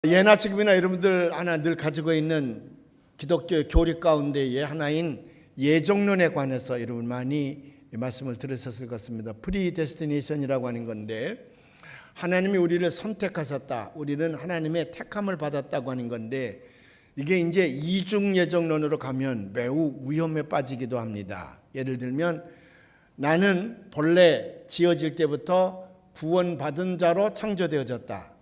예나 지금이나 여러분들 하나 늘 가지고 있는 기독교의 교리 가운데의 하나인 예정론에 관해서 여러분 많이 말씀을 들으셨을 것 같습니다. 프리데스티네이션이라고 하는 건데, 하나님이 우리를 선택하셨다, 우리는 하나님의 택함을 받았다고 하는 건데, 이게 이제 이중 예정론으로 가면 매우 위험에 빠지기도 합니다. 예를 들면 나는 본래 지어질 때부터 구원받은 자로 창조되어졌다.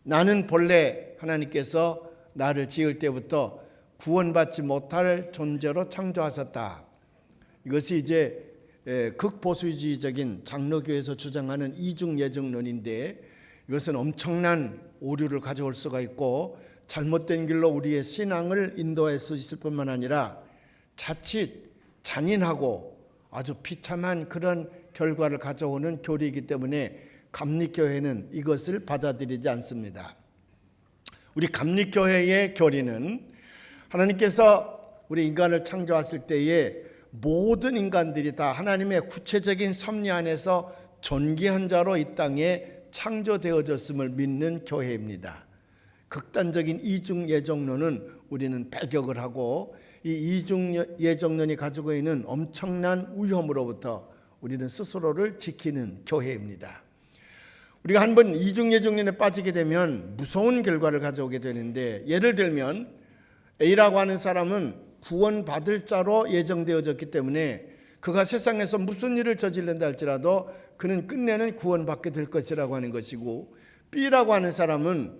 나는 본래 하나님께서 나를 지을 때부터 구원받지 못할 존재로 창조하셨다. 이것이 이제 극보수주의적인 장로교에서 주장하는 이중 예정론인데, 이것은 엄청난 오류를 가져올 수가 있고 잘못된 길로 우리의 신앙을 인도할 수 있을 뿐만 아니라 자칫 잔인하고 아주 비참한 그런 결과를 가져오는 교리이기 때문에 감리교회는 이것을 받아들이지 않습니다. 우리 감리교회의 교리는 하나님께서 우리 인간을 창조하실 때에 모든 인간들이 다 하나님의 구체적인 섭리 안에서 존귀한 자로 이 땅에 창조되어졌음을 믿는 교회입니다. 극단적인 이중 예정론은 우리는 배격을 하고, 이 이중 예정론이 가지고 있는 엄청난 위험으로부터 우리는 스스로를 지키는 교회입니다. 우리가 한번 이중 예정론에 빠지게 되면 무서운 결과를 가져오게 되는데, 예를 들면 A라고 하는 사람은 구원받을 자로 예정되어졌기 때문에 그가 세상에서 무슨 일을 저지른다 할지라도 그는 끝내는 구원받게 될 것이라고 하는 것이고, B라고 하는 사람은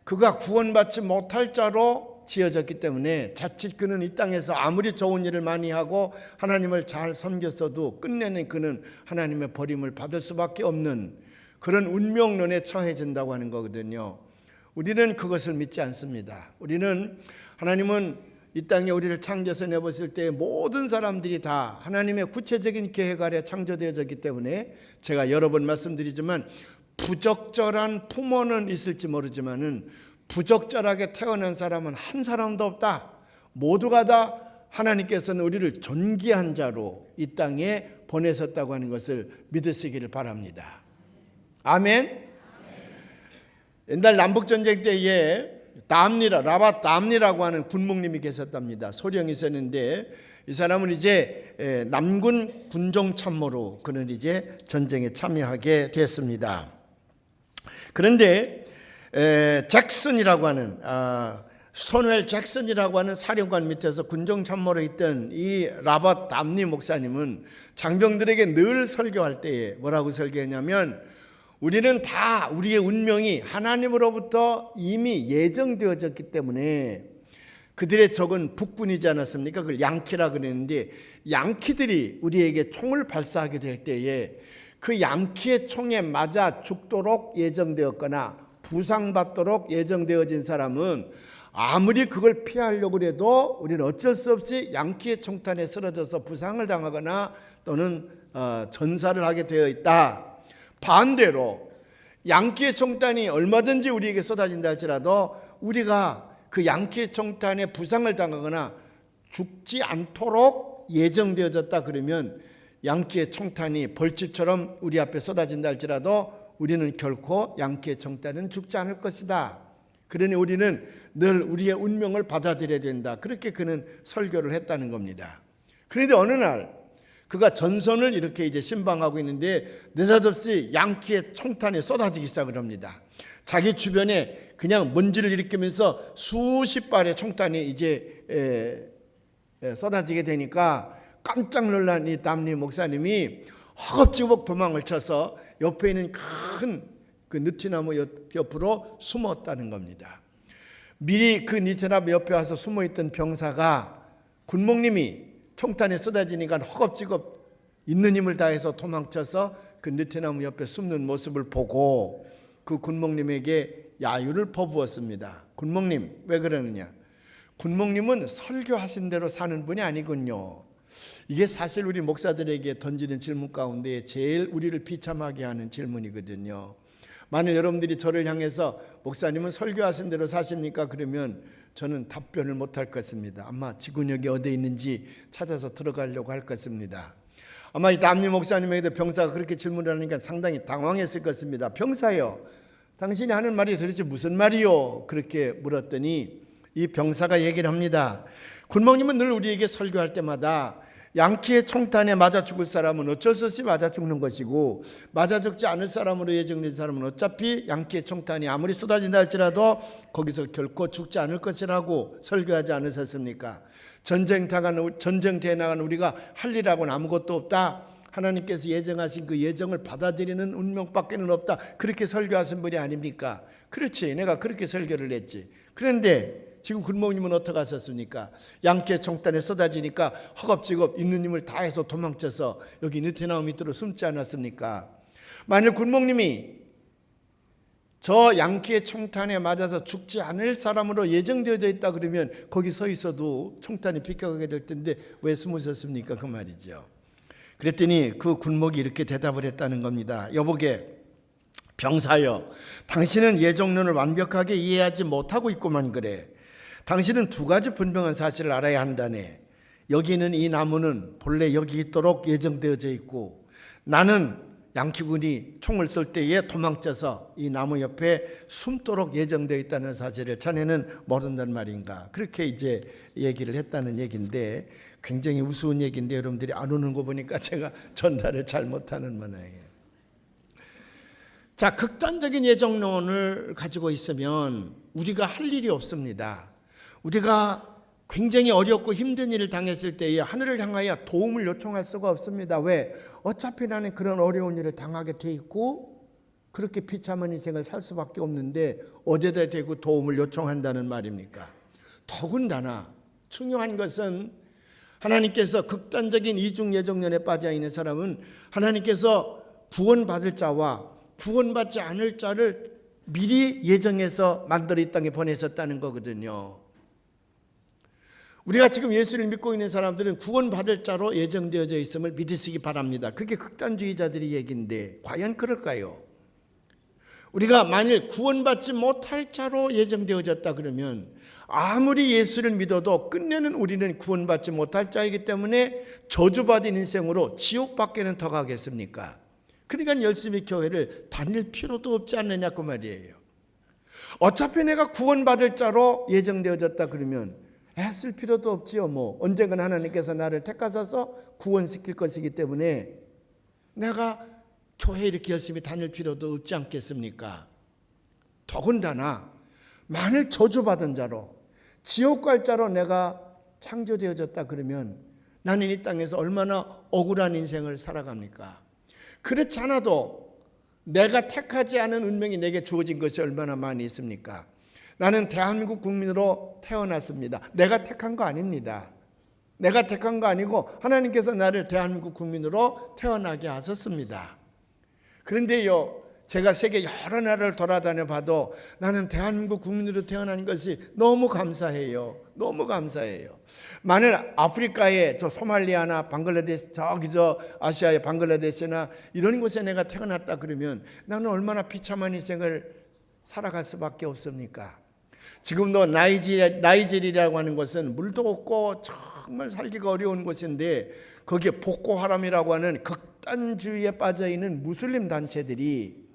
그가 구원받지 못할 자로 지어졌기 때문에 자칫 그는 이 땅에서 아무리 좋은 일을 많이 하고 하나님을 잘 섬겼어도 끝내는 그는 하나님의 버림을 받을 수밖에 없는 그런 운명론에 처해진다고 하는 거거든요. 우리는 그것을 믿지 않습니다. 우리는 하나님은 이 땅에 우리를 창조해서 내보실 때 모든 사람들이 다 하나님의 구체적인 계획 아래 창조되어졌기 때문에, 제가 여러 번 말씀드리지만 부적절한 부모는 있을지 모르지만은 부적절하게 태어난 사람은 한 사람도 없다. 모두가 다 하나님께서는 우리를 존귀한 자로 이 땅에 보내셨다고 하는 것을 믿으시기를 바랍니다. 아멘. 옛날 남북전쟁 때에 라바 담니라고 하는 군목님이 계셨답니다. 소령이 있었는데 이 사람은 이제 남군 군종 참모로 그는 이제 전쟁에 참여하게 됐습니다. 그런데 잭슨이라고 하는 스톤웰 잭슨이라고 하는 사령관 밑에서 군종 참모로 있던 이 라바 담니 목사님은 장병들에게 늘 설교할 때에 뭐라고 설교했냐면, 우리는 다 우리의 운명이 하나님으로부터 이미 예정되어졌기 때문에, 그들의 적은 북군이지 않았습니까? 그걸 양키라 그랬는데, 양키들이 우리에게 총을 발사하게 될 때에 그 양키의 총에 맞아 죽도록 예정되었거나 부상받도록 예정되어진 사람은 아무리 그걸 피하려고 해도 우리는 어쩔 수 없이 양키의 총탄에 쓰러져서 부상을 당하거나 또는 전사를 하게 되어 있다. 반대로 양키의 총탄이 얼마든지 우리에게 쏟아진다 할지라도 우리가 그 양키의 총탄에 부상을 당하거나 죽지 않도록 예정되어졌다 그러면, 양키의 총탄이 벌집처럼 우리 앞에 쏟아진다 할지라도 우리는 결코 양키의 총탄은 죽지 않을 것이다. 그러니 우리는 늘 우리의 운명을 받아들여야 된다. 그렇게 그는 설교를 했다는 겁니다. 그런데 어느 날 그가 전선을 이렇게 이제 신방하고 있는데 느닷없이 양키의 총탄이 쏟아지기 시작을 합니다. 자기 주변에 그냥 먼지를 일으키면서 수십 발의 총탄이 이제 쏟아지게 되니까 깜짝 놀란 이 담니 목사님이 허겁지겁 도망을 쳐서 옆에 있는 큰 그 느티나무 옆으로 숨었다는 겁니다. 미리 그 니트나무 옆에 와서 숨어있던 병사가 군목님이 총탄에 쏟아지니까 허겁지겁 있는 힘을 다해서 도망쳐서 그 느티나무 옆에 숨는 모습을 보고 그 군목님에게 야유를 퍼부었습니다. 군목님, 왜 그러느냐? 군목님은 설교하신 대로 사는 분이 아니군요. 이게 사실 우리 목사들에게 던지는 질문 가운데 제일 우리를 비참하게 하는 질문이거든요. 만약 여러분들이 저를 향해서 목사님은 설교하신 대로 사십니까? 그러면 저는 답변을 못할 것입니다. 아마 지구력이 어디에 있는지 찾아서 들어가려고 할 것입니다. 아마 이 담임 목사님에게도 병사가 그렇게 질문을 하니까 상당히 당황했을 것입니다. 병사요, 당신이 하는 말이 도대체 무슨 말이요? 그렇게 물었더니 이 병사가 얘기를 합니다. 굴목님은 늘 우리에게 설교할 때마다 양키의 총탄에 맞아 죽을 사람은 어쩔 수 없이 맞아 죽는 것이고 맞아 죽지 않을 사람으로 예정된 사람은 어차피 양키의 총탄이 아무리 쏟아진다 할지라도 거기서 결코 죽지 않을 것이라고 설교하지 않으셨습니까? 전쟁터에 나간 우리가 할 일하고는 아무것도 없다. 하나님께서 예정하신 그 예정을 받아들이는 운명밖에는 없다. 그렇게 설교하신 분이 아닙니까? 그렇지, 내가 그렇게 설교를 했지. 그런데 지금 굴목님은 어떻게 하셨습니까? 양키의 총탄에 쏟아지니까 허겁지겁 있는 힘을 다해서 도망쳐서 여기 느티나무 밑으로 숨지 않았습니까? 만일 굴목님이 저 양키의 총탄에 맞아서 죽지 않을 사람으로 예정되어져 있다 그러면 거기 서 있어도 총탄이 비껴가게 될 텐데 왜 숨으셨습니까? 그 말이죠. 그랬더니 그 굴목이 이렇게 대답을 했다는 겁니다. 여보게, 병사여, 당신은 예정론을 완벽하게 이해하지 못하고 있구만 그래. 당신은 두 가지 분명한 사실을 알아야 한다네. 여기 있는 이 나무는 본래 여기 있도록 예정되어져 있고 나는 양키군이 총을 쏠 때에 도망쳐서 이 나무 옆에 숨도록 예정되어 있다는 사실을 자네는 모른단 말인가. 그렇게 이제 얘기를 했다는 얘기인데 굉장히 우스운 얘기인데 여러분들이 안 오는 거 보니까 제가 전달을 잘못하는 모양이에요. 자, 극단적인 예정론을 가지고 있으면 우리가 할 일이 없습니다. 우리가 굉장히 어렵고 힘든 일을 당했을 때에 하늘을 향하여 도움을 요청할 수가 없습니다. 왜? 어차피 나는 그런 어려운 일을 당하게 돼 있고 그렇게 비참한 인생을 살 수밖에 없는데 어디다 대고 도움을 요청한다는 말입니까? 더군다나 중요한 것은 하나님께서 극단적인 이중 예정론에 빠져 있는 사람은 하나님께서 구원받을 자와 구원받지 않을 자를 미리 예정해서 만들어 이 땅에 보내셨다는 거거든요. 우리가 지금 예수를 믿고 있는 사람들은 구원받을 자로 예정되어져 있음을 믿으시기 바랍니다. 그게 극단주의자들의 얘기인데 과연 그럴까요? 우리가 만일 구원받지 못할 자로 예정되어졌다 그러면 아무리 예수를 믿어도 끝내는 우리는 구원받지 못할 자이기 때문에 저주받은 인생으로 지옥밖에는 더 가겠습니까? 그러니까 열심히 교회를 다닐 필요도 없지 않느냐 그 말이에요. 어차피 내가 구원받을 자로 예정되어졌다 그러면 애쓸 필요도 없지요. 언젠간 하나님께서 나를 택하셔서 구원시킬 것이기 때문에 내가 교회 이렇게 열심히 다닐 필요도 없지 않겠습니까? 더군다나 만일 저주받은 자로 지옥 갈 자로 내가 창조되어졌다 그러면 나는 이 땅에서 얼마나 억울한 인생을 살아갑니까? 그렇지 않아도 내가 택하지 않은 운명이 내게 주어진 것이 얼마나 많이 있습니까? 나는 대한민국 국민으로 태어났습니다. 내가 택한 거 아닙니다. 내가 택한 거 아니고 하나님께서 나를 대한민국 국민으로 태어나게 하셨습니다. 그런데요, 제가 세계 여러 나라를 돌아다녀 봐도 나는 대한민국 국민으로 태어난 것이 너무 감사해요. 너무 감사해요. 만일 아프리카의 저 소말리아나 방글라데시, 저기 저 아시아의 방글라데시나 이런 곳에 내가 태어났다 그러면 나는 얼마나 비참한 인생을 살아갈 수밖에 없습니까? 지금도 나이지리아라고 하는 곳은 물도 없고 정말 살기가 어려운 곳인데 거기에 보코하람이라고 하는 극단주의에 빠져있는 무슬림 단체들이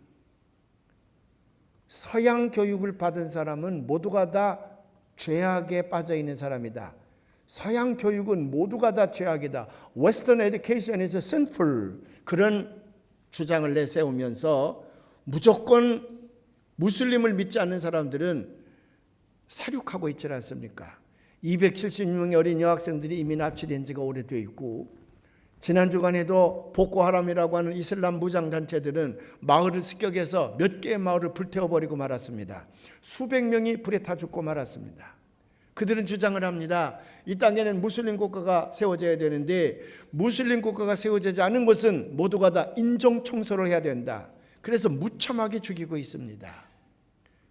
서양 교육을 받은 사람은 모두가 다 죄악에 빠져있는 사람이다. 서양 교육은 모두가 다 죄악이다. Western education is sinful. 그런 주장을 내세우면서 무조건 무슬림을 믿지 않는 사람들은 사륙하고 있지 않습니까? 276명의 어린 여학생들이 이미 납치된 지가 오래되어 있고 지난 주간에도 보코하람이라고 하는 이슬람 무장단체들은 마을을 습격해서 몇 개의 마을을 불태워버리고 말았습니다. 수백 명이 불에 타 죽고 말았습니다. 그들은 주장을 합니다. 이 땅에는 무슬림 국가가 세워져야 되는데 무슬림 국가가 세워지지 않은 것은 모두가 다 인종 청소를 해야 된다. 그래서 무참하게 죽이고 있습니다.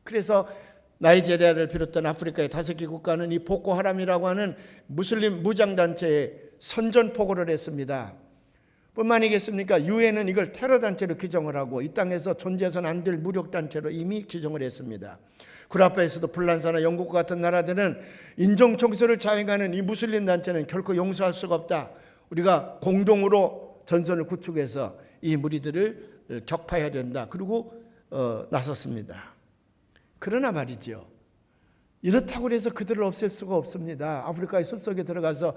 그래서 나이지리아를 비롯한 아프리카의 5개 국가는 이 보코하람이라고 하는 무슬림 무장단체에 선전포고를 했습니다. 뿐만이겠습니까? 유엔은 이걸 테러단체로 규정을 하고 이 땅에서 존재해서는 안 될 무력단체로 이미 규정을 했습니다. 구라파에서도 불란사나 영국과 같은 나라들은 인종청소를 자행하는 이 무슬림 단체는 결코 용서할 수가 없다. 우리가 공동으로 전선을 구축해서 이 무리들을 격파해야 된다. 그리고 나섰습니다. 그러나 말이죠, 이렇다고 해서 그들을 없앨 수가 없습니다. 아프리카의 숲속에 들어가서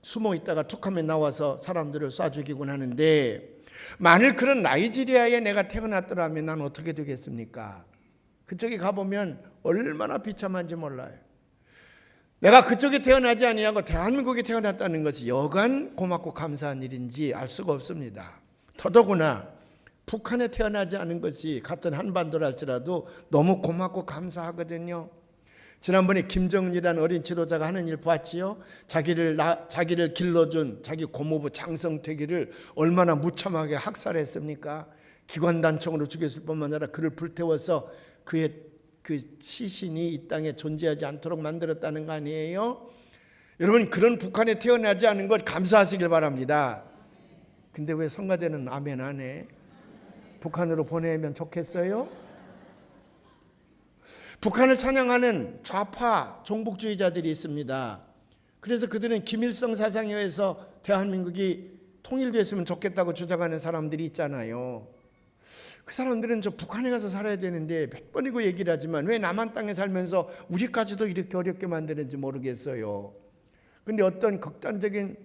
숨어 있다가 툭하면 나와서 사람들을 쏴 죽이곤 하는데, 만일 그런 나이지리아에 내가 태어났더라면 난 어떻게 되겠습니까? 그쪽에 가보면 얼마나 비참한지 몰라요. 내가 그쪽에 태어나지 아니하고 대한민국에 태어났다는 것이 여간 고맙고 감사한 일인지 알 수가 없습니다. 더더구나 북한에 태어나지 않은 것이 같은 한반도랄지라도 너무 고맙고 감사하거든요. 지난번에 김정은이라는 어린 지도자가 하는 일 보았지요. 자기를 길러준 자기 고모부 장성택이를 얼마나 무참하게 학살했습니까? 기관단총으로 죽였을 뿐만 아니라 그를 불태워서 그의 그 시신이 이 땅에 존재하지 않도록 만들었다는 거 아니에요? 여러분, 그런 북한에 태어나지 않은 것 감사하시길 바랍니다. 근데 왜 성가대는 아멘 안 해? 북한으로 보내면 좋겠어요? 북한을 찬양하는 좌파 종북주의자들이 있습니다. 그래서 그들은 김일성 사상에 의해서 대한민국이 통일됐으면 좋겠다고 주장하는 사람들이 있잖아요. 그 사람들은 저 북한에 가서 살아야 되는데 100번이고 얘기를 하지만 왜 남한 땅에 살면서 우리까지도 이렇게 어렵게 만드는지 모르겠어요. 근데 어떤 극단적인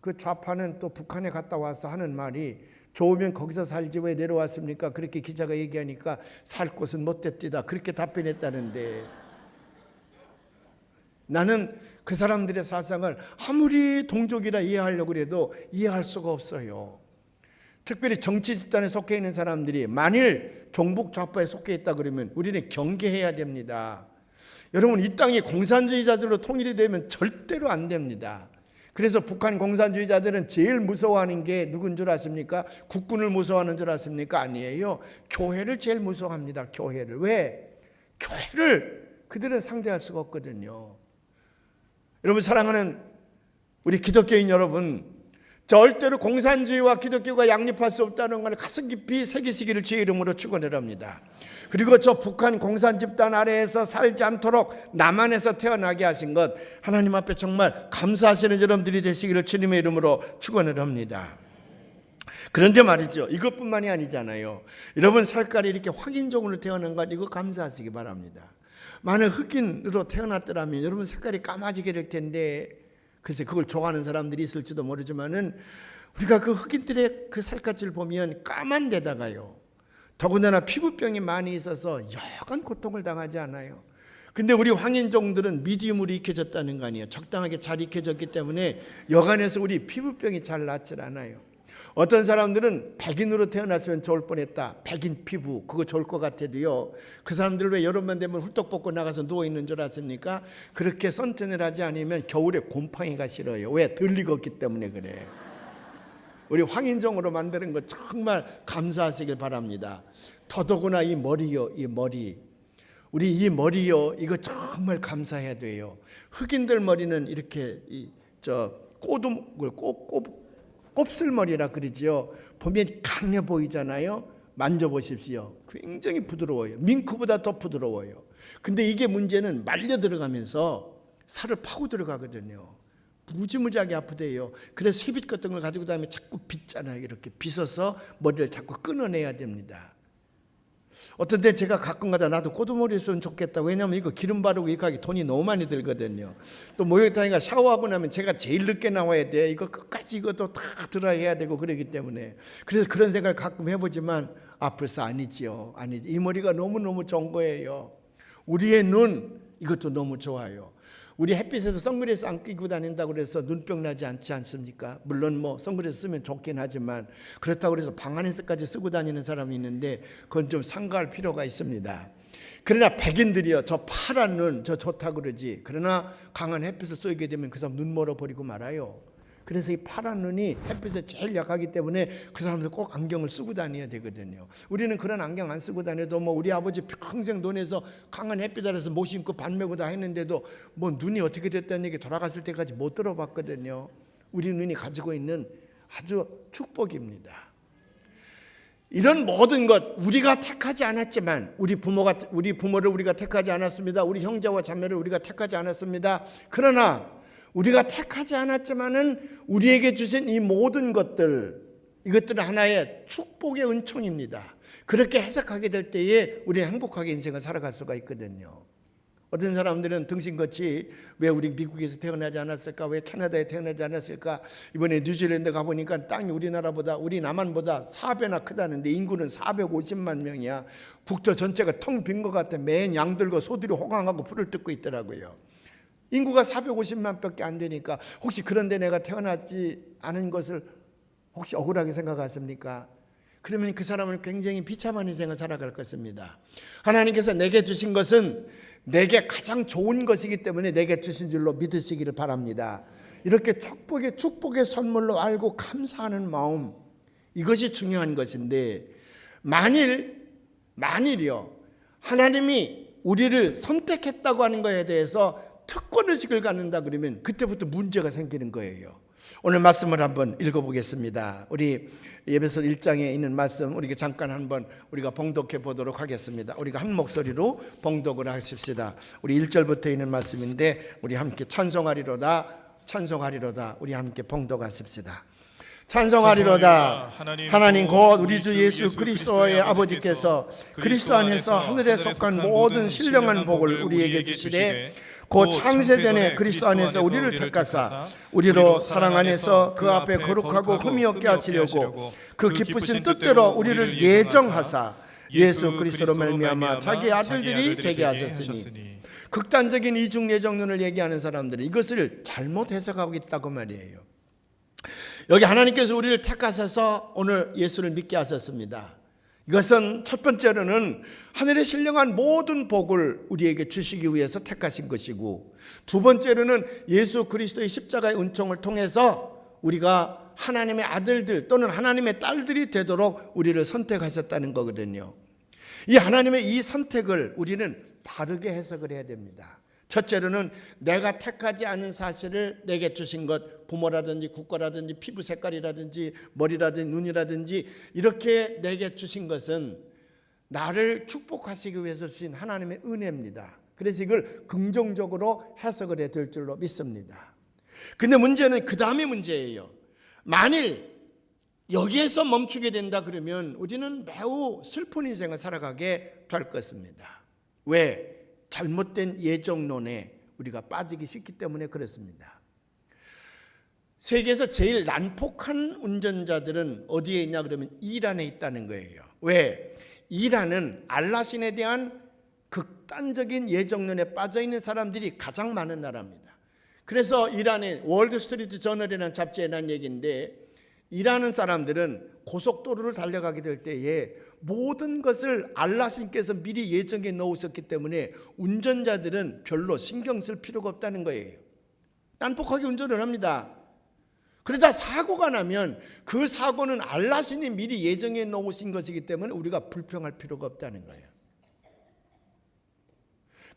그 좌파는 또 북한에 갔다 와서 하는 말이, 좋으면 거기서 살지 왜 내려왔습니까? 그렇게 기자가 얘기하니까 살 곳은 못됐디다, 그렇게 답변했다는데, 나는 그 사람들의 사상을 아무리 동족이라 이해하려고 해도 이해할 수가 없어요. 특별히 정치 집단에 속해 있는 사람들이 만일 종북 좌파에 속해 있다 그러면 우리는 경계해야 됩니다. 여러분, 이 땅이 공산주의자들로 통일이 되면 절대로 안 됩니다. 그래서 북한 공산주의자들은 제일 무서워하는 게 누군 줄 아십니까? 국군을 무서워하는 줄 아십니까? 아니에요. 교회를 제일 무서워합니다. 교회를. 왜? 교회를 그들은 상대할 수가 없거든요. 여러분, 사랑하는 우리 기독교인 여러분, 절대로 공산주의와 기독교가 양립할 수 없다는 걸 가슴 깊이 새기시기를 주의 이름으로 축원을 합니다. 그리고 저 북한 공산 집단 아래에서 살지 않도록 남한에서 태어나게 하신 것, 하나님 앞에 정말 감사하시는 여러분들이 되시기를 주님의 이름으로 축원을 합니다. 그런데 말이죠, 이것뿐만이 아니잖아요. 여러분, 색깔이 이렇게 확인종으로 태어난 것, 이거 감사하시기 바랍니다. 만약 흑인으로 태어났더라면 여러분 색깔이 까마지게 될 텐데, 글쎄 그걸 좋아하는 사람들이 있을지도 모르지만은 우리가 그 흑인들의 그 살갗을 보면 까만 데다가요, 더군다나 피부병이 많이 있어서 여간 고통을 당하지 않아요. 근데 우리 황인종들은 미디움으로 익혀졌다는 거 아니에요. 적당하게 잘 익혀졌기 때문에 여간에서 우리 피부병이 잘 낫질 않아요. 어떤 사람들은 백인으로 태어났으면 좋을 뻔했다, 백인 피부, 그거 좋을 것 같아도요, 그 사람들 왜 여름만 되면 훌떡 벗고 나가서 누워있는 줄 아십니까? 그렇게 선탠을 하지 않으면 겨울에 곰팡이가 싫어요. 왜? 덜 익었기 때문에 그래. 우리 황인종으로 만드는 거 정말 감사하시길 바랍니다. 더더구나 이 머리요, 이 머리, 우리 이 머리요, 이거 정말 감사해야 돼요. 흑인들 머리는 이렇게 곱슬머리라 그러지요. 보면 강해 보이잖아요. 만져보십시오. 굉장히 부드러워요. 밍크보다 더 부드러워요. 근데 이게 문제는 말려 들어가면서 살을 파고 들어가거든요. 무지무지하게 아프대요. 그래서 쇠빗 같은 걸 가지고 다니면 자꾸 빗잖아요. 이렇게 빗어서 머리를 자꾸 끊어내야 됩니다. 어떤 때 제가 가끔가다 나도 꼬두머리 있으면 좋겠다. 왜냐하면 이거 기름 바르고 이렇게 하기 돈이 너무 많이 들거든요. 또 목욕탕이가 샤워하고 나면 제가 제일 늦게 나와야 돼. 이거 끝까지 이것도 다 들어야 되고 그러기 때문에, 그래서 그런 생각을 가끔 해보지만 벌써 아니지요. 아니지. 이 머리가 너무너무 좋은 거예요. 우리의 눈, 이것도 너무 좋아요. 우리 햇빛에서 선글라스 안 끼고 다닌다고 그래서 눈병 나지 않지 않습니까? 물론 뭐 선글라스 쓰면 좋긴 하지만 그렇다고 해서 방 안에서까지 쓰고 다니는 사람이 있는데 그건 좀 삼가할 필요가 있습니다. 그러나 백인들이요, 저 파란 눈, 저 좋다고 그러지. 그러나 강한 햇빛을 쏘게 되면 그 사람 눈 멀어버리고 말아요. 그래서 이 파란 눈이 햇빛에 제일 약하기 때문에 그 사람들 꼭 안경을 쓰고 다녀야 되거든요. 우리는 그런 안경 안 쓰고 다녀도 뭐 우리 아버지 평생 논에서 강한 햇빛 아래서 못 신고 반 메고 다 했는데도 뭐 눈이 어떻게 됐다는 얘기 돌아갔을 때까지 못 들어봤거든요. 우리 눈이 가지고 있는 아주 축복입니다. 이런 모든 것 우리가 택하지 않았지만, 우리 부모를 우리가 택하지 않았습니다. 우리 형제와 자매를 우리가 택하지 않았습니다. 그러나 우리가 택하지 않았지만은 우리에게 주신 이 모든 것들, 이것들은 하나의 축복의 은총입니다. 그렇게 해석하게 될 때에 우리는 행복하게 인생을 살아갈 수가 있거든요. 어떤 사람들은 등신같이 왜 우리 미국에서 태어나지 않았을까, 왜 캐나다에 태어나지 않았을까, 이번에 뉴질랜드 가보니까 땅이 우리 남한보다 4배나 크다는데 인구는 450만 명이야. 국토 전체가 텅 빈 것 같아. 매일 양들과 소들이 호강하고 풀을 뜯고 있더라고요. 인구가 450만 밖에 안 되니까 혹시 그런데 내가 태어나지 않은 것을 혹시 억울하게 생각하십니까? 그러면 그 사람은 굉장히 비참한 인생을 살아갈 것입니다. 하나님께서 내게 주신 것은 내게 가장 좋은 것이기 때문에 내게 주신 줄로 믿으시기를 바랍니다. 이렇게 축복의 선물로 알고 감사하는 마음, 이것이 중요한 것인데, 만일이요 하나님이 우리를 선택했다고 하는 것에 대해서 특권의식을 갖는다 그러면 그때부터 문제가 생기는 거예요. 오늘 말씀을 한번 읽어보겠습니다. 우리 에베소 1장에 있는 말씀 우리가 잠깐 한번 우리가 봉독해 보도록 하겠습니다. 우리가 한 목소리로 봉독을 하십시다. 우리 1절부터 있는 말씀인데 우리 함께 찬송하리로다 우리 함께 봉독하십시다. 찬송하리로다 하나님 곧 우리 주 예수 그리스도의 아버지께서 그리스도 안에서 하늘에 속한 모든 신령한 복을 우리에게 주시되 곧 창세전에 그리스도 안에서 우리를 택하사 우리로 사랑 안에서 그 앞에 거룩하고 흠이 없게 하시려고 그 기쁘신 뜻대로 우리를 예정하사 예수 그리스도로 말미암아 자기 아들들이 되게 하셨으니, 극단적인 이중 예정론을 얘기하는 사람들은 이것을 잘못 해석하고 있다고 말이에요. 여기 하나님께서 우리를 택하셔서 오늘 예수를 믿게 하셨습니다. 이것은 첫 번째로는 하늘의 신령한 모든 복을 우리에게 주시기 위해서 택하신 것이고, 두 번째로는 예수 그리스도의 십자가의 은총을 통해서 우리가 하나님의 아들들 또는 하나님의 딸들이 되도록 우리를 선택하셨다는 거거든요. 이 하나님의 이 선택을 우리는 바르게 해석을 해야 됩니다. 첫째로는 내가 택하지 않은 사실을 내게 주신 것, 부모라든지 국가라든지 피부 색깔이라든지 머리라든지 눈이라든지 이렇게 내게 주신 것은 나를 축복하시기 위해서 주신 하나님의 은혜입니다. 그래서 이걸 긍정적으로 해석을 해야 될 줄로 믿습니다. 근데 문제는 그 다음에 문제예요. 만일 여기에서 멈추게 된다 그러면 우리는 매우 슬픈 인생을 살아가게 될 것입니다. 왜? 잘못된 예정론에 우리가 빠지기 쉽기 때문에 그렇습니다. 세계에서 제일 난폭한 운전자들은 어디에 있냐 그러면 이란에 있다는 거예요. 왜? 이란은 알라신에 대한 극단적인 예정론에 빠져있는 사람들이 가장 많은 나라입니다. 그래서 이란의 월드스트리트 저널이라는 잡지에 난 얘기인데, 이란은 사람들은 고속도로를 달려가게 될 때에 모든 것을 알라신께서 미리 예정해 놓으셨기 때문에 운전자들은 별로 신경 쓸 필요가 없다는 거예요. 난폭하게 운전을 합니다. 그러다 사고가 나면 그 사고는 알라신이 미리 예정해 놓으신 것이기 때문에 우리가 불평할 필요가 없다는 거예요.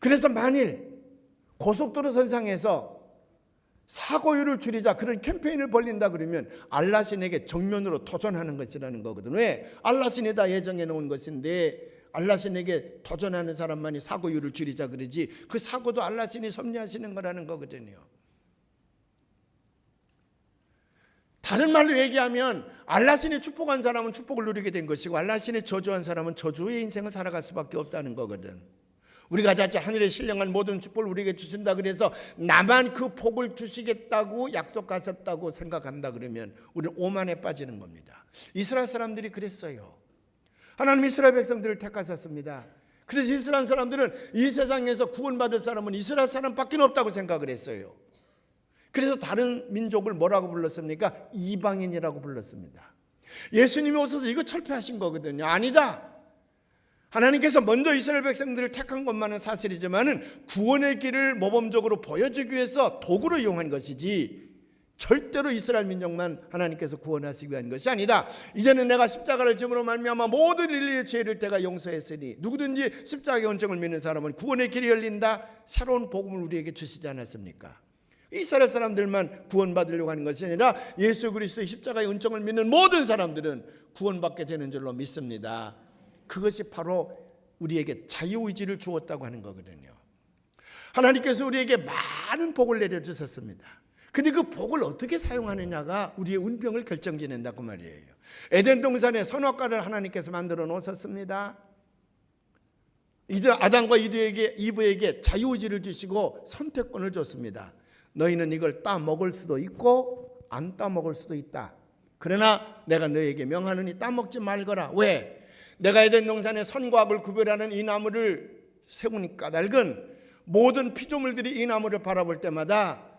그래서 만일 고속도로 선상에서 사고율을 줄이자 그런 캠페인을 벌린다 그러면 알라신에게 정면으로 도전하는 것이라는 거거든요. 왜? 알라신이 다 예정해 놓은 것인데 알라신에게 도전하는 사람만이 사고율을 줄이자 그러지, 그 사고도 알라신이 섭리하시는 거라는 거거든요. 다른 말로 얘기하면 알라신이 축복한 사람은 축복을 누리게 된 것이고 알라신이 저주한 사람은 저주의 인생을 살아갈 수밖에 없다는 거거든. 우리가 자체 하늘의 신령한 모든 축복을 우리에게 주신다 그래서 나만 그 복을 주시겠다고 약속하셨다고 생각한다 그러면 우리는 오만에 빠지는 겁니다. 이스라엘 사람들이 그랬어요. 하나님 이스라엘 백성들을 택하셨습니다. 그래서 이스라엘 사람들은 이 세상에서 구원받을 사람은 이스라엘 사람밖에 없다고 생각을 했어요. 그래서 다른 민족을 뭐라고 불렀습니까? 이방인이라고 불렀습니다. 예수님이 오셔서 이거 철폐하신 거거든요. 아니다. 하나님께서 먼저 이스라엘 백성들을 택한 것만은 사실이지만은 구원의 길을 모범적으로 보여주기 위해서 도구로 이용한 것이지 절대로 이스라엘 민족만 하나님께서 구원하시기 위한 것이 아니다. 이제는 내가 십자가를 짐으로 말미암아 모든 인류의 죄를 내가 용서했으니 누구든지 십자가의 은총을 믿는 사람은 구원의 길이 열린다. 새로운 복음을 우리에게 주시지 않았습니까? 이스라엘 사람들만 구원받으려고 하는 것이 아니라 예수 그리스도의 십자가의 은총을 믿는 모든 사람들은 구원받게 되는 줄로 믿습니다. 그것이 바로 우리에게 자유의지를 주었다고 하는 거거든요. 하나님께서 우리에게 많은 복을 내려주셨습니다. 근데 그 복을 어떻게 사용하느냐가 우리의 운명을 결정짓는다고 말이에요. 에덴 동산에 선악과를 하나님께서 만들어 놓으셨습니다. 이제 아담과 이브에게 자유의지를 주시고 선택권을 줬습니다. 너희는 이걸 따먹을 수도 있고 안 따먹을 수도 있다. 그러나 내가 너희에게 명하노니 따먹지 말거라. 왜? 내가 에덴 동산에 선과 악을 구별하는 이 나무를 세우니 까닭은 모든 피조물들이 이 나무를 바라볼 때마다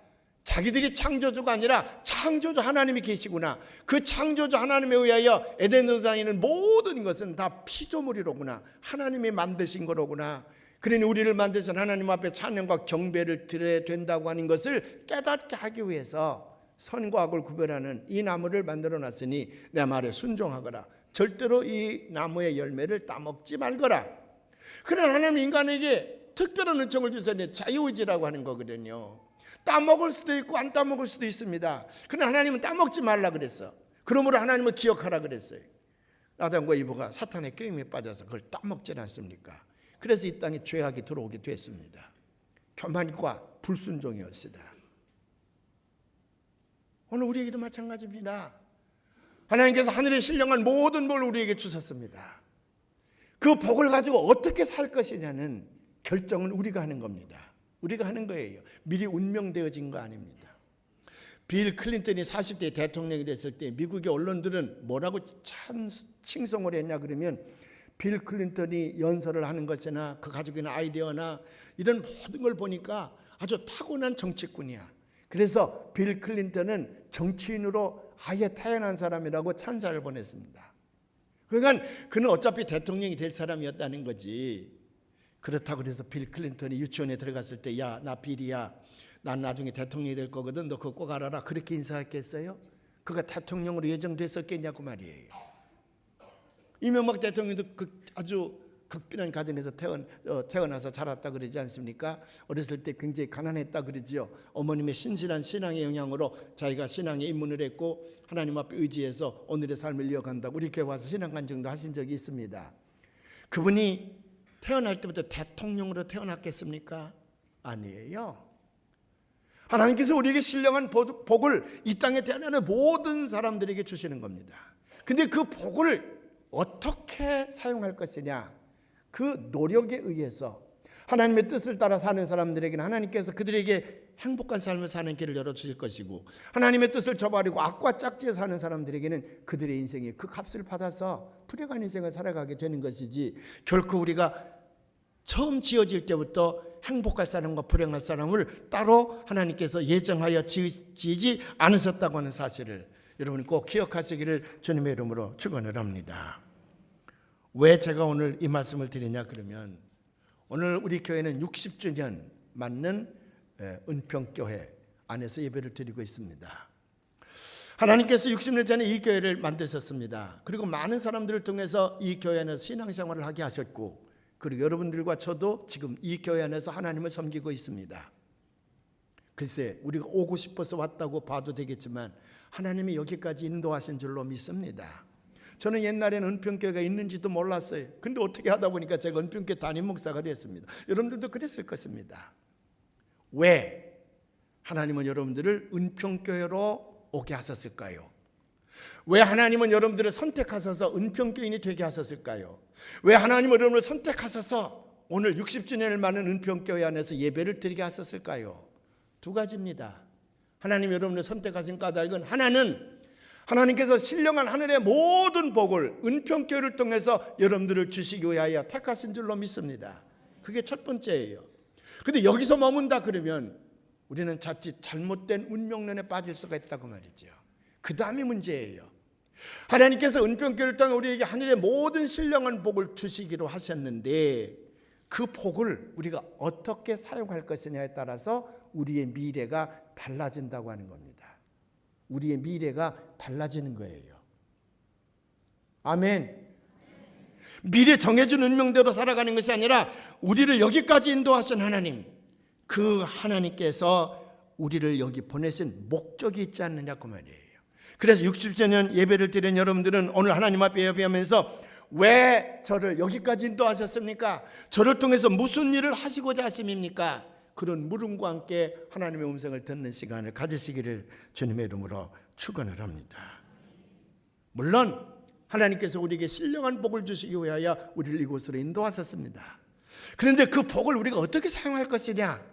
자기들이 창조주가 아니라 창조주 하나님이 계시구나. 그 창조주 하나님에 의하여 에덴 동산에 있는 모든 것은 다 피조물이로구나. 하나님이 만드신 거로구나. 그러니 우리를 만드신 하나님 앞에 찬양과 경배를 드려야 된다고 하는 것을 깨닫게 하기 위해서 선과 악을 구별하는 이 나무를 만들어 놨으니 내 말에 순종하거라. 절대로 이 나무의 열매를 따먹지 말거라. 그러나 하나님 인간에게 특별한 은총을 주셨는데 자유의지라고 하는 거거든요. 따먹을 수도 있고 안 따먹을 수도 있습니다. 그러나 하나님은 따먹지 말라 그랬어. 그러므로 하나님은 기억하라 그랬어요. 아담과 이브가 사탄의 꾀임에 빠져서 그걸 따먹지 않습니까? 그래서 이 땅에 죄악이 들어오게 됐습니다. 교만과 불순종이었습니다. 오늘 우리에게도 마찬가지입니다. 하나님께서 하늘에 신령한 모든 걸 우리에게 주셨습니다. 그 복을 가지고 어떻게 살 것이냐는 결정은 우리가 하는 겁니다. 우리가 하는 거예요. 미리 운명되어진 거 아닙니다. 빌 클린턴이 40대 대통령이 됐을 때 미국의 언론들은 뭐라고 칭송을 했냐 그러면 빌 클린턴이 연설을 하는 것이나 그 가지고 있는 아이디어나 이런 모든 걸 보니까 아주 타고난 정치꾼이야. 그래서 빌 클린턴은 정치인으로 아예 태어난 사람이라고 찬사를 보냈습니다. 그러니까 그는 어차피 대통령이 될 사람이었다는 거지. 그렇다고 그래서 빌 클린턴이 유치원에 들어갔을 때 야, 나 빌이야. 난 나중에 대통령이 될 거거든. 너 그거 꼭 알아라. 그렇게 인사했겠어요? 그가 대통령으로 예정됐었겠냐고 말이에요. 이명박 대통령도 아주 극빈한 가정에서 태어나서 자랐다 그러지 않습니까? 어렸을 때 굉장히 가난했다 그러지요. 어머님의 신실한 신앙의 영향으로 자기가 신앙에 입문을 했고 하나님 앞에 의지해서 오늘의 삶을 이어간다고 우리 교회 와서 신앙 간증도 하신 적이 있습니다. 그분이 태어날 때부터 대통령으로 태어났겠습니까? 아니에요. 하나님께서 우리에게 신령한 복을 이 땅에 태어나는 모든 사람들에게 주시는 겁니다. 근데 그 복을 어떻게 사용할 것이냐? 그 노력에 의해서 하나님의 뜻을 따라 사는 사람들에게는 하나님께서 그들에게 행복한 삶을 사는 길을 열어주실 것이고 하나님의 뜻을 저버리고 악과 짝지에 사는 사람들에게는 그들의 인생이 그 값을 받아서 불행한 인생을 살아가게 되는 것이지 결코 우리가 처음 지어질 때부터 행복할 사람과 불행할 사람을 따로 하나님께서 예정하여 지지 않으셨다고 하는 사실을 여러분 꼭 기억하시기를 주님의 이름으로 축원을 합니다. 왜 제가 오늘 이 말씀을 드리냐 그러면 오늘 우리 교회는 60주년 맞는 은평교회 안에서 예배를 드리고 있습니다. 하나님께서 60년 전에 이 교회를 만드셨습니다. 그리고 많은 사람들을 통해서 이 교회 안에서 신앙생활을 하게 하셨고 그리고 여러분들과 저도 지금 이 교회 안에서 하나님을 섬기고 있습니다. 글쎄 우리가 오고 싶어서 왔다고 봐도 되겠지만 하나님이 여기까지 인도하신 줄로 믿습니다. 저는 옛날에는 은평교회가 있는지도 몰랐어요. 근데 어떻게 하다 보니까 제가 은평교회 담임 목사가 됐습니다. 여러분들도 그랬을 것입니다. 왜 하나님은 여러분들을 은평교회로 오게 하셨을까요? 왜 하나님은 여러분들을 선택하셔서 은평교인이 되게 하셨을까요? 왜 하나님은 여러분을 선택하셔서 오늘 60주년을 맞는 은평교회 안에서 예배를 드리게 하셨을까요? 두 가지입니다. 하나님 여러분을 선택하신 까닭은 하나님께서 신령한 하늘의 모든 복을 은평교회를 통해서 여러분들을 주시기 위하여 택하신 줄로 믿습니다. 그게 첫 번째예요. 근데 여기서 머문다 그러면 우리는 자칫 잘못된 운명론에 빠질 수가 있다고 말이죠. 그 다음이 문제예요. 하나님께서 은평교회를 통해 우리에게 하늘의 모든 신령한 복을 주시기로 하셨는데 그 복을 우리가 어떻게 사용할 것이냐에 따라서 우리의 미래가 달라진다고 하는 겁니다. 우리의 미래가 달라지는 거예요. 아멘. 미래 정해진 운명대로 살아가는 것이 아니라 우리를 여기까지 인도하신 하나님, 그 하나님께서 우리를 여기 보내신 목적이 있지 않느냐고 말이에요. 그래서 60주년 예배를 드린 여러분들은 오늘 하나님 앞에 예배하면서 왜 저를 여기까지 인도하셨습니까? 저를 통해서 무슨 일을 하시고자 하십니까? 그런 물음과 함께 하나님의 음성을 듣는 시간을 가지시기를 주님의 이름으로 축원을 합니다. 물론 하나님께서 우리에게 신령한 복을 주시기 위하여 우리를 이곳으로 인도하셨습니다. 그런데 그 복을 우리가 어떻게 사용할 것이냐,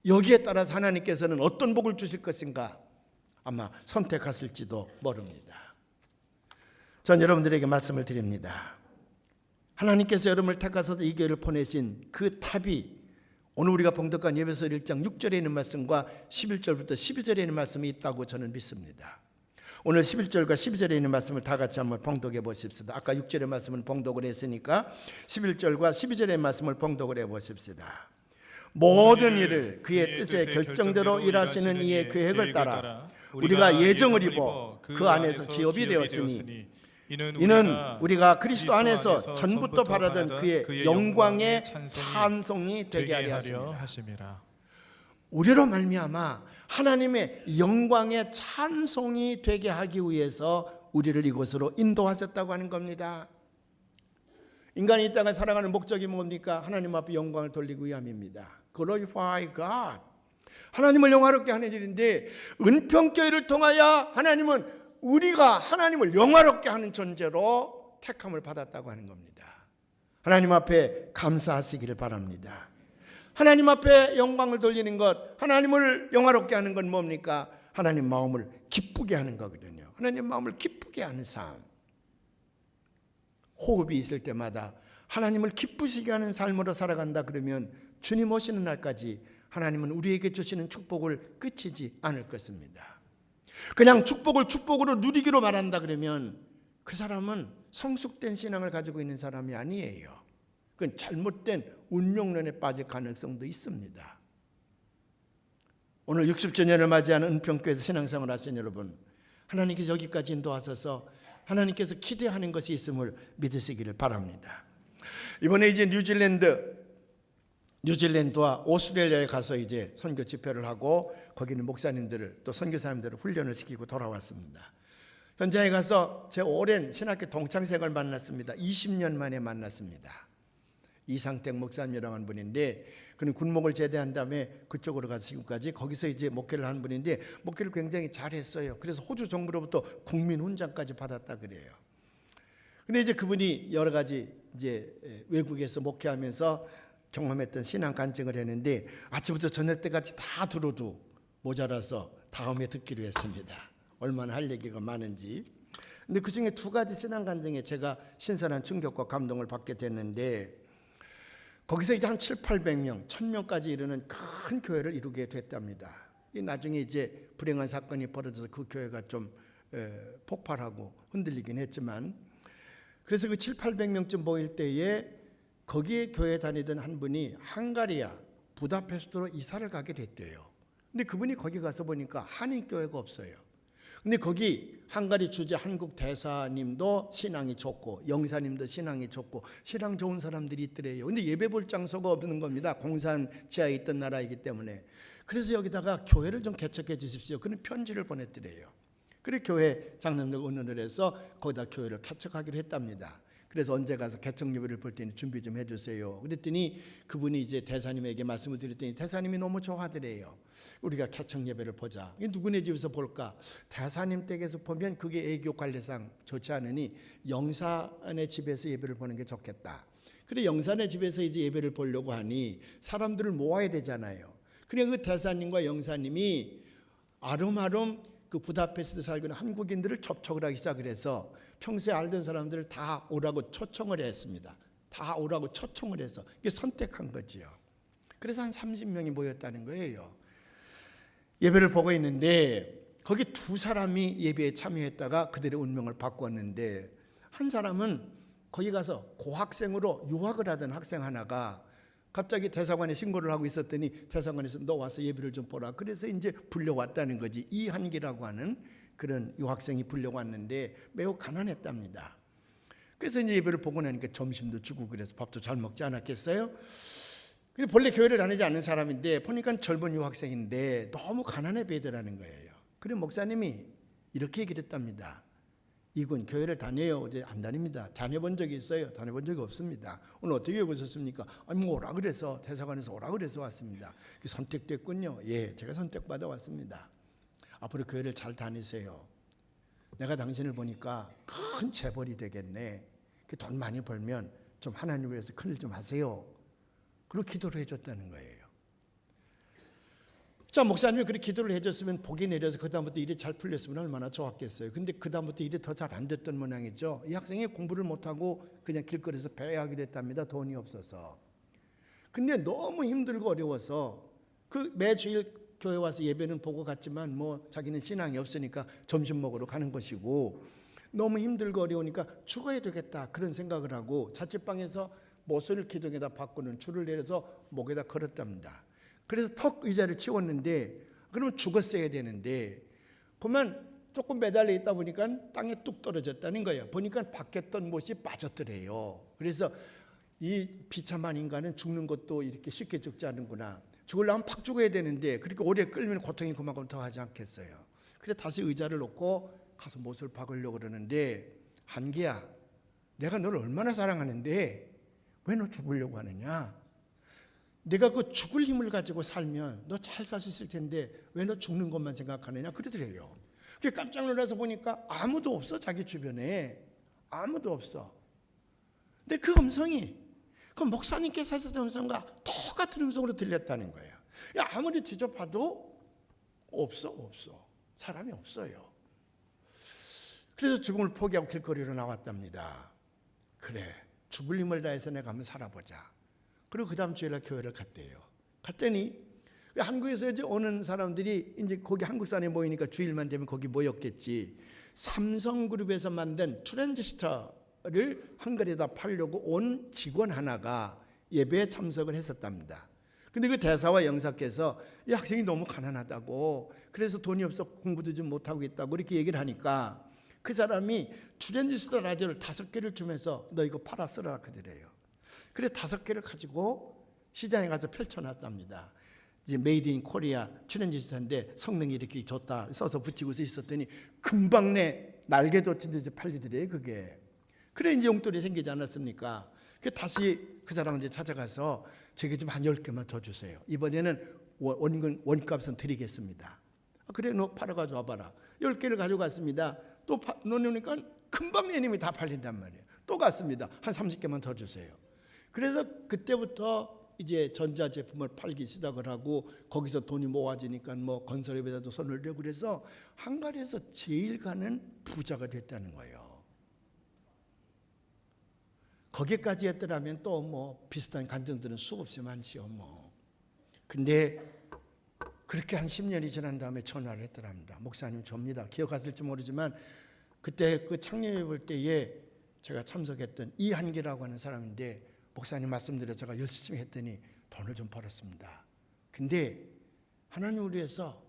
여기에 따라서 하나님께서는 어떤 복을 주실 것인가 아마 선택하실지도 모릅니다. 전 여러분들에게 말씀을 드립니다. 하나님께서 여러분을 택하셔서 이 교회를 보내신 그 탑이 오늘 우리가 봉독한 예배서 1장 6절에 있는 말씀과 11절부터 12절에 있는 말씀이 있다고 저는 믿습니다. 오늘 11절과 12절에 있는 말씀을 다 같이 한번 봉독해 보십시다. 아까 6절의 말씀은 봉독을 했으니까 11절과 12절의 말씀을 봉독을 해 보십시다. 모든 일을 그의 뜻의 결정대로 일하시는 이의 계획을 따라 우리가 예정을 입어 그 안에서 기업이 되었으니 이는 우리가 그리스도 안에서 전부터 바라던 그의 영광의 찬송이 되게 하려 하심이라. 우리로 말미암아 하나님의 영광의 찬송이 되게 하기 위해서 우리를 이곳으로 인도하셨다고 하는 겁니다. 인간이 이 땅을 살아가는 목적이 뭡니까? 하나님 앞에 영광을 돌리기 위함입니다. Glorify God. 하나님을 영화롭게 하는 일인데, 은평교회를 통하여 하나님은 우리가 하나님을 영화롭게 하는 존재로 택함을 받았다고 하는 겁니다. 하나님 앞에 감사하시기를 바랍니다. 하나님 앞에 영광을 돌리는 것, 하나님을 영화롭게 하는 건 뭡니까? 하나님 마음을 기쁘게 하는 거거든요. 하나님 마음을 기쁘게 하는 삶. 호흡이 있을 때마다 하나님을 기쁘시게 하는 삶으로 살아간다 그러면 주님 오시는 날까지 하나님은 우리에게 주시는 축복을 끝이지 않을 것입니다. 그냥 축복을 축복으로 누리기로 말한다 그러면 그 사람은 성숙된 신앙을 가지고 있는 사람이 아니에요. 그건 잘못된 운명론에 빠질 가능성도 있습니다. 오늘 60주년을 맞이하는 은평교회에서 신앙생활을 하신 여러분, 하나님께서 여기까지 인도하셔서 하나님께서 기대하는 것이 있음을 믿으시기를 바랍니다. 이번에 이제 뉴질랜드와 오스트레일리아에 가서 이제 선교 집회를 하고 거기는 목사님들을 또 선교사님들을 훈련을 시키고 돌아왔습니다. 현장에 가서 제 오랜 신학교 동창생을 만났습니다. 20년 만에 만났습니다. 이상택 목사님이라고 하는 분인데, 그는 군목을 제대한 다음에 그쪽으로 가서 지금까지 거기서 이제 목회를 하는 분인데, 목회를 굉장히 잘했어요. 그래서 호주 정부로부터 국민 훈장까지 받았다 그래요. 근데 이제 그분이 여러 가지 이제 외국에서 목회하면서 경험했던 신앙 간증을 했는데, 아침부터 저녁 때까지 다 들어도 모자라서 다음에 듣기로 했습니다. 얼마나 할 얘기가 많은지. 근데 그 중에 두 가지 신앙 간증에 제가 신선한 충격과 감동을 받게 됐는데, 거기서 이제 한 700~800명, 1000명까지 이르는 큰 교회를 이루게 됐답니다. 나중에 이제 불행한 사건이 벌어져서 그 교회가 좀 폭발하고 흔들리긴 했지만, 그래서 그 700~800명쯤 모일 때에 거기에 교회 다니던 한 분이 헝가리아 부다페스트로 이사를 가게 됐대요. 근데 그분이 거기 가서 보니까 한인교회가 없어요. 근데 거기 헝가리 주재 한국 대사님도 신앙이 좋고 영사님도 신앙이 좋고 신앙 좋은 사람들이 있더래요. 근데 예배 볼 장소가 없는 겁니다. 공산 지하에 있던 나라이기 때문에. 그래서 여기다가 교회를 좀 개척해 주십시오. 그런 편지를 보냈더래요. 그래서 교회 장로들 의논을 해서 거기다 교회를 개척하기로 했답니다. 그래서 언제 가서 개척 예배를 볼 때는 준비 좀 해주세요. 그랬더니 그분이 이제 대사님에게 말씀을 드렸더니 대사님이 너무 좋아하더래요. 우리가 개척 예배를 보자. 누구네 집에서 볼까? 대사님 댁에서 보면 그게 애교 관례상 좋지 않으니 영사네 집에서 예배를 보는 게 좋겠다. 그래 영사네 집에서 이제 예배를 보려고 하니 사람들을 모아야 되잖아요. 그래 그 대사님과 영사님이 아름아름 그 부다페스트 살고 있는 한국인들을 접촉을 하기 시작을 해서 평소에 알던 사람들을 다 오라고 초청을 했습니다. 다 오라고 초청을 해서 이게 선택한 거지요. 그래서 한 30명이 모였다는 거예요. 예배를 보고 있는데 거기 두 사람이 예배에 참여했다가 그들의 운명을 바꾸었는데, 한 사람은 거기 가서 고학생으로 유학을 하던 학생 하나가 갑자기 대사관에 신고를 하고 있었더니 대사관에서 너 와서 예배를 좀 보라. 그래서 이제 불려왔다는 거지. 이한기라고 하는 그런 유학생이 불려왔는데 매우 가난했답니다. 그래서 이제 예배를 보고 나니까 점심도 주고 그래서 밥도 잘 먹지 않았겠어요? 근데 본래 교회를 다니지 않는 사람인데 보니까 젊은 유학생인데 너무 가난해 보이더라는 거예요. 그래 목사님이 이렇게 얘기를 했답니다. 이군 교회를 다녀요? 이제 안 다닙니다. 다녀본 적이 있어요? 다녀본 적이 없습니다. 오늘 어떻게 오셨습니까? 아니 뭐 오라 그래서 대사관에서 오라 그래서 왔습니다. 선택됐군요. 예, 제가 선택받아 왔습니다. 앞으로 교회를 잘 다니세요. 내가 당신을 보니까 큰 재벌이 되겠네. 돈 많이 벌면 좀 하나님을 위해서 큰일 좀 하세요. 그리고 기도를 해줬다는 거예요. 자, 목사님이 그렇게 기도를 해줬으면 복이 내려서 그 다음부터 일이 잘 풀렸으면 얼마나 좋았겠어요. 근데 그 다음부터 일이 더 잘 안 됐던 모양이죠. 이 학생이 공부를 못하고 그냥 길거리에서 배회하게 됐답니다. 돈이 없어서. 근데 너무 힘들고 어려워서 그 매주일 교회 와서 예배는 보고 갔지만 뭐 자기는 신앙이 없으니까 점심 먹으러 가는 것이고, 너무 힘들고 어려우니까 죽어야 되겠다 그런 생각을 하고 자취방에서 못을 기둥에다 바꾸는 줄을 내려서 목에다 걸었답니다. 그래서 턱 의자를 치웠는데, 그러면 죽었어야 되는데 그러면 조금 매달려 있다 보니까 땅에 뚝 떨어졌다는 거예요. 보니까 밖에 던 못이 빠졌더래요. 그래서 이 비참한 인간은 죽는 것도 이렇게 쉽게 죽지 않는구나. 죽으려면 팍 죽어야 되는데 그렇게 오래 끌면 고통이 그만큼 더 하지 않겠어요. 그래서 다시 의자를 놓고 가서 못을 박으려고 그러는데, 한기야, 내가 너를 얼마나 사랑하는데 왜 너 죽으려고 하느냐? 내가 그 죽을 힘을 가지고 살면 너 잘 살 수 있을 텐데 왜 너 죽는 것만 생각하느냐? 그러더래요. 깜짝 놀라서 보니까 아무도 없어. 자기 주변에 아무도 없어. 근데 그 음성이 그 목사님께서 하셨던 음성과 똑같은 음성으로 들렸다는 거예요. 아무리 뒤져봐도 없어. 사람이 없어요. 그래서 죽음을 포기하고 길거리로 나왔답니다. 그래, 죽을 힘을 다해서 내가 한번 살아보자. 그리고 그 다음 주일날 교회를 갔대요. 갔더니 한국에서 이제 오는 사람들이 이제 거기 한국 사람이 모이니까 주일만 되면 거기 모였겠지. 삼성그룹에서 만든 트랜지스터를 한글에다 팔려고 온 직원 하나가 예배에 참석을 했었답니다. 근데 그 대사와 영사께서 이 학생이 너무 가난하다고, 그래서 돈이 없어 공부도 좀 못하고 있다고 이렇게 얘기를 하니까 그 사람이 트랜지스터 라디오를 5개를 주면서 너 이거 팔아 쓰라 그러래요. 그래서 5개를 가지고 시장에 가서 펼쳐놨답니다. 이제 메이드 인 코리아 트랜지스터인데 성능이 이렇게 좋다 써서 붙이고서 있었더니 금방 내 날개 돋친 듯이 팔리더래요. 그게. 그래 이제 용돈이 생기지 않았습니까? 그 다시 그 사람 이제 찾아가서 저게 좀 한 10개만 더 주세요. 이번에는 원값은 드리겠습니다. 그래 너 팔아가지고 와봐라. 10개를 가져갔습니다. 또 놓으니까 금방 내님이 다 팔린단 말이에요. 또 갔습니다. 한 30개만 더 주세요. 그래서 그때부터 이제 전자제품을 팔기 시작을 하고 거기서 돈이 모아지니까 뭐 건설업에다도 손을 대고 그래서 한가리에서 제일 가는 부자가 됐다는 거예요. 거기까지 했더라면 또 뭐 비슷한 간증들은 수없이 많지요 뭐. 근데 그렇게 한 10년이 지난 다음에 전화를 했더랍니다. 목사님 접니다. 기억하실지 모르지만 그때 그 창립해 볼 때에 제가 참석했던 이한기라고 하는 사람인데, 목사님 말씀대로 제가 열심히 했더니 돈을 좀 벌었습니다. 근데 하나님을 위해서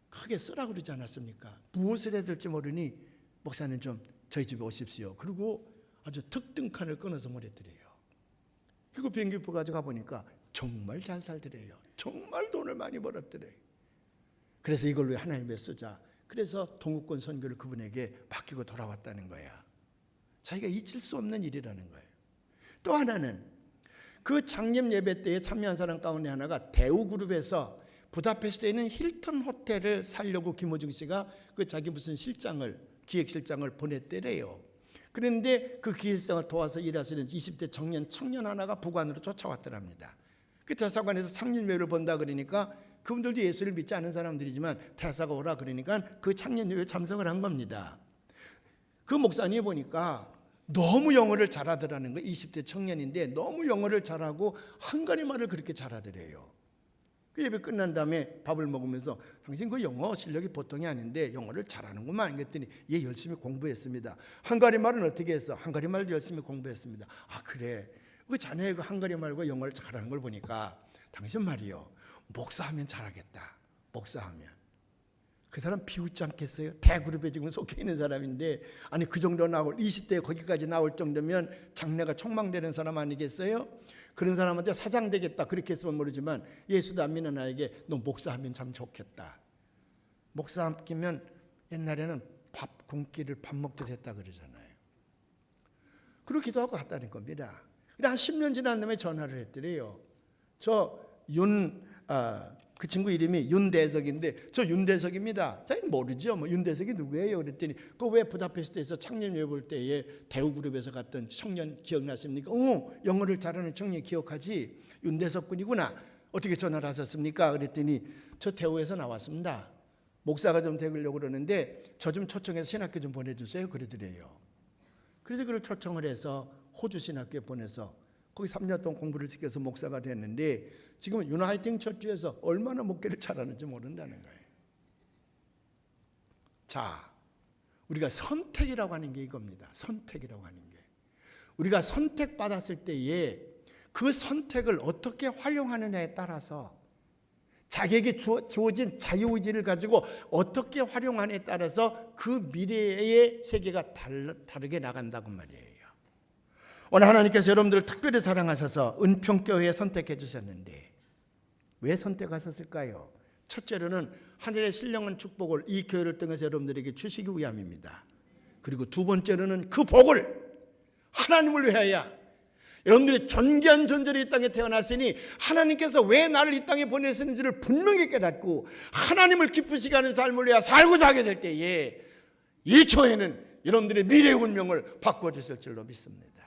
크게 쓰라고 그러지 않았습니까? 무엇을 해야 될지 모르니 목사님 좀 저희 집에 오십시오. 그리고 아주 특등칸을 끊어서 보냈더래요. 그리고 비행기표 가져가 보니까 정말 잘 살더래요. 정말 돈을 많이 벌었더래요. 그래서 이걸로 하나님 위해 쓰자. 그래서 동구권 선교를 그분에게 맡기고 돌아왔다는 거야. 자기가 잊을 수 없는 일이라는 거예요. 또 하나는 그 창립 예배 때에 참여한 사람 가운데 하나가 대우그룹에서 부다페스트에 있는 힐튼 호텔을 살려고 김호중 씨가 그 자기 무슨 기획실장을 보냈대래요. 그런데 그 기획실장을 도와서 일하시는 20대 청년 하나가 부관으로 쫓아왔더랍니다. 그 대사관에서 창립 예배를 본다 그러니까 그분들도 예수를 믿지 않은 사람들이지만 대사가 오라 그러니까 그 창립 예배에 참석을 한 겁니다. 그 목사님이 보니까 너무 영어를 잘하더라는 거예요. 20대 청년인데 너무 영어를 잘하고 한가리 말을 그렇게 잘하더래요. 그 예배 끝난 다음에 밥을 먹으면서 당신 그 영어 실력이 보통이 아닌데 영어를 잘하는구만 그랬더니 예 열심히 공부했습니다. 한가리 말은 어떻게 했어? 한가리 말도 열심히 공부했습니다. 아 그래? 그 자네의 그 한가리 말과 영어를 잘하는 걸 보니까 당신 말이요 목사하면 잘하겠다. 목사하면. 그 사람 비웃지 않겠어요? 대그룹에 지금 속해 있는 사람인데 아니 그 정도 나올 20대에 거기까지 나올 정도면 장래가 촉망되는 사람 아니겠어요? 그런 사람한테 사장 되겠다 그렇게 했으면 모르지만 예수도 안 믿는 나에게 너 목사하면 참 좋겠다. 목사하면 옛날에는 밥 공기를 밥 먹듯 했다 그러잖아요. 그리고 기도하고 갔다는 겁니다. 한 10년 지난 다음에 전화를 했더래요. 그 친구 이름이 윤대석인데, 저 윤대석입니다. 자기는 모르죠. 뭐 윤대석이 누구예요? 그랬더니 그 왜 부다페스트에서 청년 예볼 때에 대우그룹에서 갔던 청년 기억나십니까? 영어를 잘하는 청년 기억하지? 윤대석 군이구나. 어떻게 전화를 하셨습니까? 그랬더니 저 대우에서 나왔습니다. 목사가 좀 되려고 그러는데 저 좀 초청해서 신학교 좀 보내주세요. 그러더래요. 그래서 그를 초청을 해서 호주 신학교에 보내서 거기 3년 동안 공부를 시켜서 목사가 됐는데 지금은 유나이팅 처치에서 얼마나 목회를 잘하는지 모른다는 거예요. 자, 우리가 선택이라고 하는 게 이겁니다. 선택이라고 하는 게. 우리가 선택받았을 때에 그 선택을 어떻게 활용하느냐에 따라서 자기에게 주어진 자유의지를 가지고 어떻게 활용하느냐에 따라서 그 미래의 세계가 다르게 나간다고 말이에요. 오늘 하나님께서 여러분들을 특별히 사랑하셔서 은평교회에 선택해 주셨는데 왜 선택하셨을까요? 첫째로는 하늘의 신령한 축복을 이 교회를 통해서 여러분들에게 주시기 위함입니다. 그리고 두 번째로는 그 복을 하나님을 위하여 여러분들이 존귀한 존재로 이 땅에 태어났으니 하나님께서 왜 나를 이 땅에 보내셨는지를 분명히 깨닫고 하나님을 기쁘시게 하는 삶을 위하여 살고자 하게 될 때에 이 교회는 여러분들의 미래의 운명을 바꾸어 주실 줄로 믿습니다.